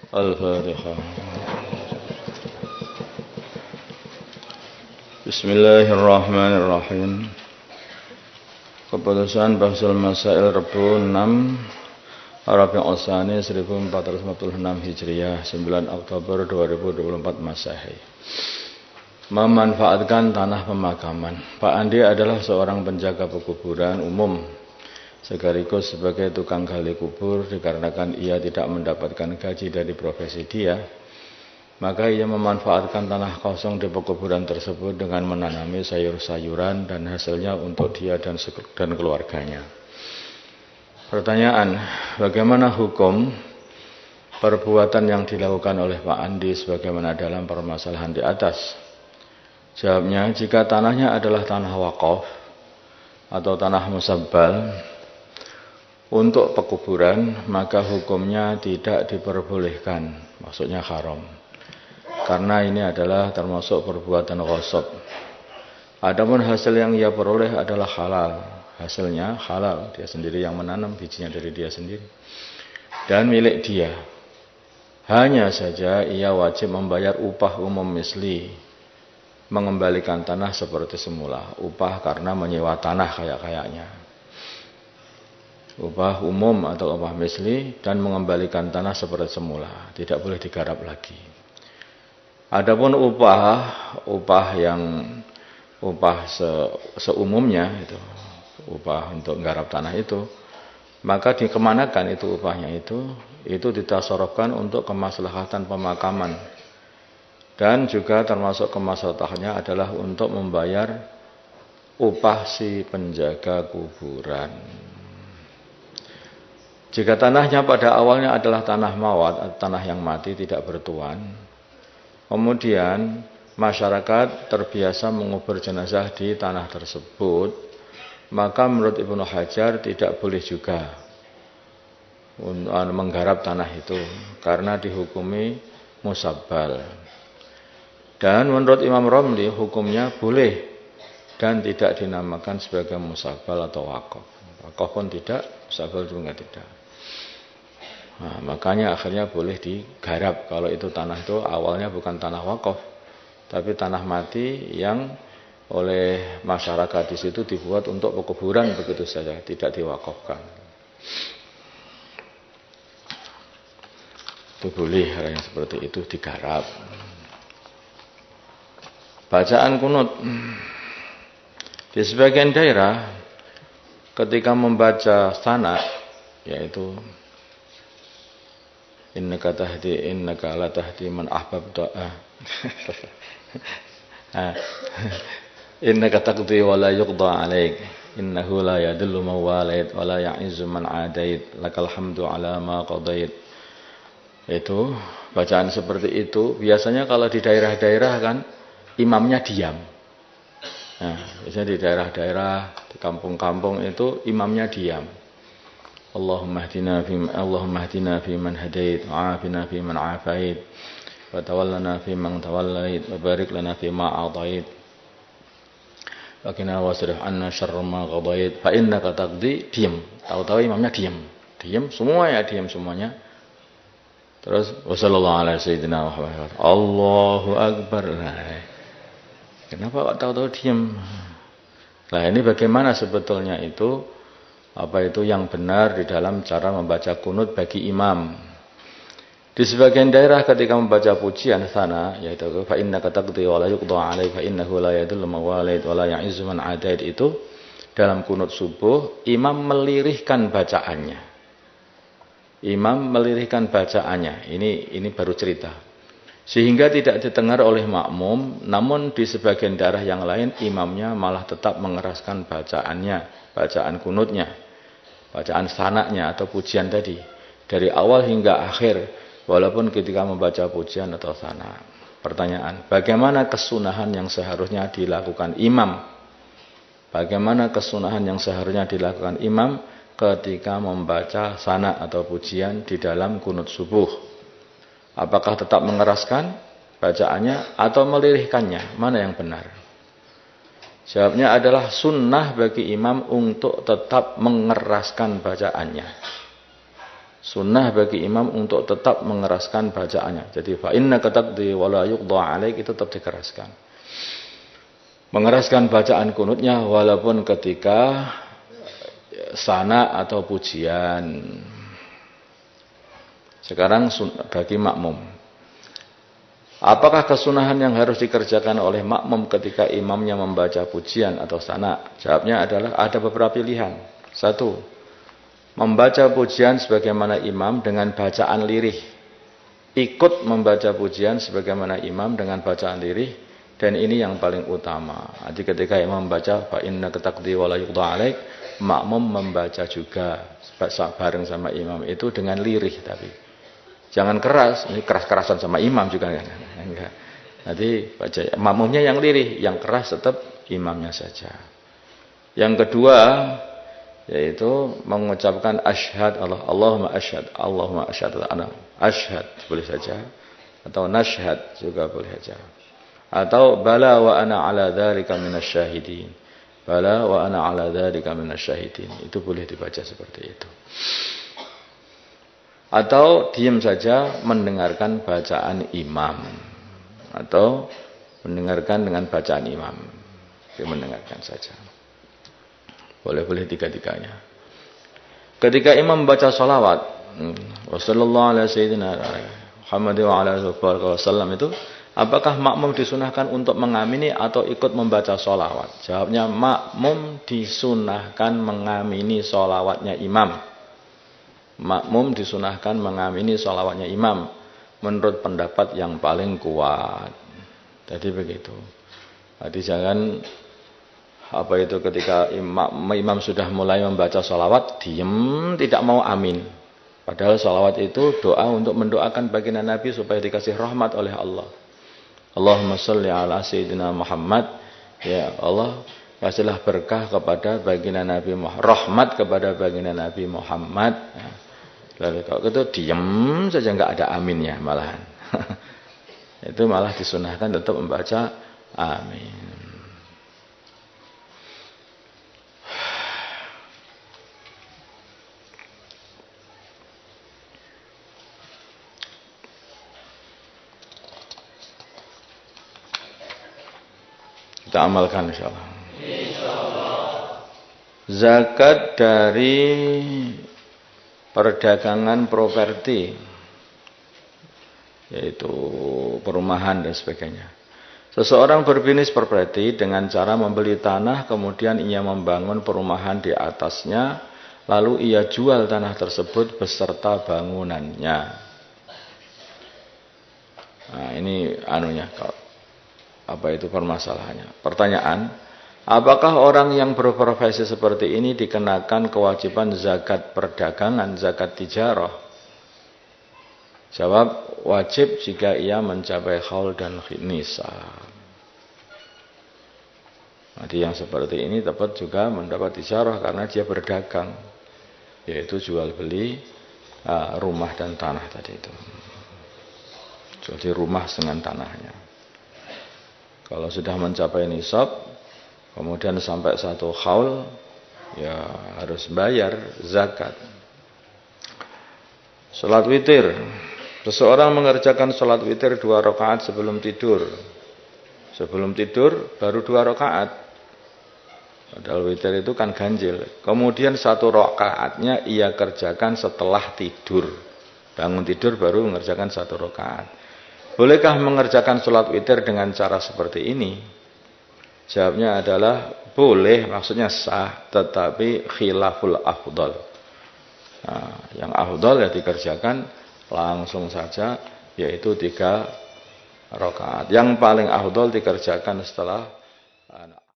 Al-Fatihah. Bismillahirrahmanirrahim. Keputusan Bahsul Masail Rebu 6 Rabiul Tsani 1446 Hijriah 9 Oktober 2024 Masehi. Memanfaatkan tanah pemakaman. Pak Andi adalah seorang penjaga pekuburan umum sekaligus sebagai tukang gali kubur. Dikarenakan ia tidak mendapatkan gaji dari profesi dia, maka ia memanfaatkan tanah kosong di pekuburan tersebut dengan menanami sayur-sayuran dan hasilnya untuk dia dan keluarganya. Pertanyaan, bagaimana hukum perbuatan yang dilakukan oleh Pak Andi sebagaimana dalam permasalahan di atas? Jawabnya, jika tanahnya adalah tanah wakaf atau tanah musabbal untuk pekuburan, maka hukumnya tidak diperbolehkan, maksudnya haram. Karena ini adalah termasuk perbuatan ghasab. Adapun hasil yang ia peroleh adalah halal. Hasilnya halal, dia sendiri yang menanam, bijinya dari dia sendiri dan milik dia. Hanya saja ia wajib membayar upah umum misli, mengembalikan tanah seperti semula. Upah karena menyewa tanah kayaknya. Upah umum atau upah misli dan mengembalikan tanah seperti semula, tidak boleh digarap lagi. Adapun upah seumumnya itu, upah untuk menggarap tanah itu, maka dikemanakan itu upahnya itu ditasarrufkan untuk kemaslahatan pemakaman. Dan juga termasuk kemaslahatannya adalah untuk membayar upah si penjaga kuburan. Jika tanahnya pada awalnya adalah tanah mawat atau tanah yang mati tidak bertuan, kemudian masyarakat terbiasa mengubur jenazah di tanah tersebut, maka menurut Ibnu Hajar tidak boleh juga menggarap tanah itu karena dihukumi musabbal. Dan menurut Imam Romli hukumnya boleh dan tidak dinamakan sebagai musabbal atau wakaf. Wakaf pun tidak, musabbal juga tidak. Nah, makanya akhirnya boleh digarap kalau itu tanah itu awalnya bukan tanah wakaf, tapi tanah mati yang oleh masyarakat di situ dibuat untuk pekuburan begitu saja, tidak diwakafkan. Itu boleh hal yang seperti itu digarap. Bacaan kunut di sebagian daerah ketika membaca sana, yaitu innaka la tahdi man ahbabta innaka taqdi wa la yuqda 'alaik innahu la yadullu man walait wa la ya'izzu man 'adait lakal hamdu 'ala ma qadait. Itu bacaan seperti itu biasanya kalau di daerah-daerah kan imamnya diam. Nah, biasanya di daerah-daerah, di kampung-kampung itu imamnya diam. Allahumma hdina fi man hadait, wa afina fi man afait, wa tawallana fi man tawallait, wa barik lana fi ma a'tait. Wa qina wasrif 'anna syarra ma qadait, fa innaka taqdi, diam. Tahu-tahu imamnya diam. Diam semuanya, diam semuanya. Terus wassallallahu ala sayyidina Muhammad. Allahu akbar. Kenapa kok tahu-tahu diam? Nah, ini bagaimana sebetulnya itu? Apa itu yang benar di dalam cara membaca kunut bagi imam? Di sebagian daerah ketika membaca pujian sana, yaitu fa innaka taqdi wa la yuqda 'alaik fa innahu la yadullu man walait wa la ya'izzu man 'adait, itu dalam kunut subuh imam melirihkan bacaannya. Imam melirihkan bacaannya. Ini baru cerita. Sehingga tidak didengar oleh makmum, namun di sebagian daerah yang lain imamnya malah tetap mengeraskan bacaannya, bacaan kunutnya, bacaan sanaknya atau pujian tadi, dari awal hingga akhir, walaupun ketika membaca pujian atau sana. Pertanyaan, bagaimana kesunahan yang seharusnya dilakukan imam? Bagaimana kesunahan yang seharusnya dilakukan imam ketika membaca sana atau pujian di dalam kunut subuh? Apakah tetap mengeraskan bacaannya atau melirihkannya? Mana yang benar? Jawabnya adalah sunnah bagi imam untuk tetap mengeraskan bacaannya. Sunnah bagi imam untuk tetap mengeraskan bacaannya. Jadi fa innaka taqdi wa la yuqda 'alaik itu tetap dikeraskan. Mengeraskan bacaan kunutnya walaupun ketika sana atau pujian. Sekarang bagi makmum. Apakah kesunahan yang harus dikerjakan oleh makmum ketika imamnya membaca pujian atau sana? Jawabnya adalah ada beberapa pilihan. Satu, membaca pujian sebagaimana imam dengan bacaan lirih. Ikut membaca pujian sebagaimana imam dengan bacaan lirih. Dan ini yang paling utama. Jadi ketika imam membaca fa innaka taqdi wa la yuqda 'alaik, makmum membaca juga bareng sama imam itu dengan lirih tapi. Jangan keras, ini keras-kerasan sama imam juga kan. Enggak. Nanti baca makmumnya yang lirih, yang keras tetap imamnya saja. Yang kedua yaitu mengucapkan asyhad Allahumma asyhad asyhad boleh saja atau nashhad juga boleh saja. Atau bala wa ana ala dzalika minasyahidin. Bala wa ana ala dzalika minasyahidin. Itu boleh dibaca seperti itu. Atau diam saja mendengarkan bacaan imam. Atau mendengarkan dengan bacaan imam. Dia mendengarkan saja. Boleh-boleh tiga-tiganya. Ketika imam membaca salawat, Wassallallahu ala sayyidina Muhammad wa ala alihi wasallam itu, apakah makmum disunahkan untuk mengamini atau ikut membaca sholawat? Jawabnya makmum disunahkan mengamini sholawatnya imam. Makmum disunahkan mengamini sholawatnya imam. Menurut pendapat yang paling kuat. Jadi begitu. Jadi jangan ketika imam sudah mulai membaca sholawat, diam tidak mau amin. Padahal sholawat itu doa untuk mendoakan baginda Nabi supaya dikasih rahmat oleh Allah. Allahumma sholli ala sayyidina Muhammad. Ya Allah, kasihlah berkah kepada baginda Nabi Muhammad, rahmat kepada baginda Nabi Muhammad. Lalu kalau itu diam saja enggak ada aminnya malahan. Itu malah disunahkan tetap membaca amin. Kita amalkan insyaallah. Zakat dari perdagangan properti, yaitu perumahan dan sebagainya. Seseorang berbisnis properti dengan cara membeli tanah, kemudian ia membangun perumahan di atasnya, lalu ia jual tanah tersebut beserta bangunannya. Nah, ini permasalahannya. Pertanyaan, apakah orang yang berprofesi seperti ini dikenakan kewajiban zakat perdagangan, zakat tijarah? Jawab, wajib jika ia mencapai haul dan nisab. Jadi yang seperti ini dapat juga mendapat tijarah karena dia berdagang, yaitu jual beli rumah dan tanah tadi itu. Jadi rumah dengan tanahnya. Kalau sudah mencapai nisab, kemudian sampai satu haul, ya harus bayar zakat. Salat witir. Seseorang mengerjakan salat witir 2 rakaat sebelum tidur. Sebelum tidur baru 2 rakaat. Padahal witir itu kan ganjil. Kemudian 1 rakaatnya ia kerjakan setelah tidur. Bangun tidur baru mengerjakan 1 rakaat. Bolehkah mengerjakan sholat witir dengan cara seperti ini? Jawabnya adalah boleh, maksudnya sah, tetapi khilaful afdal. Nah, yang afdal ya dikerjakan langsung saja, yaitu 3 rakaat. Yang paling afdal dikerjakan setelah